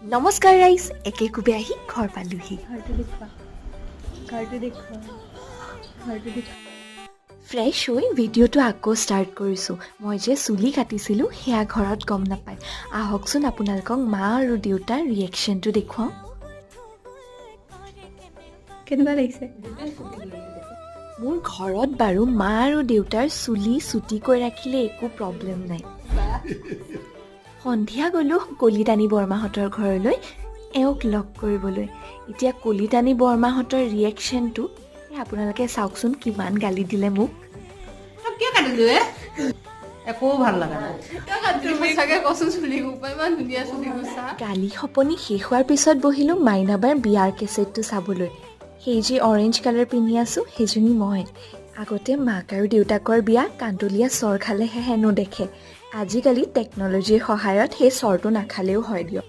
নমস্কাৰ ৰাইজ, একে কোবে আহি ঘৰ পালোহি। ফ্ৰেছ হৈ ভিডিঅ'টো আকৌ ষ্টাৰ্ট কৰিছোঁ। মই যে চুলি কাটিছিলোঁ সেয়া ঘৰত গম নাপায়। আহকচোন আপোনালোকক মা আৰু দেউতাৰ ৰিয়েকশ্যনটো দেখুৱাওঁ। কেনেকুৱা লাগিছে? মোৰ ঘৰত বাৰু মা আৰু দেউতাৰ চুলি চুটিকৈ ৰাখিলে একো প্ৰব্লেম নাই। সন্ধিয়া গ'লোঁ কলিতানী বৰমাহঁতৰ ঘৰলৈ এওঁক লগ কৰিবলৈ। এতিয়া কলিতানী বৰমাহঁতৰ ৰিয়েকশ্যনটো আপোনালোকে চাওকচোন, কিমান গালি দিলে মোক। কিয় কাটিলো একো ভাল লগা নাই। গালি সপনি শেষ হোৱাৰ পিছত বহিলোঁ মাইনাবাৰ বিয়াৰ কেছেটটো চাবলৈ। সেই যি অৰেঞ্জ কালাৰ পিন্ধি আছোঁ সেইজনী মই। আগতে মাক আৰু দেউতাকৰ বিয়া কান্দুলীয়া চৰ খালেহে হেনো দেখে। আজিকালি টেকন'লজিৰ সহায়ত সেই চৰটো নাখালেও হয় দিয়ক।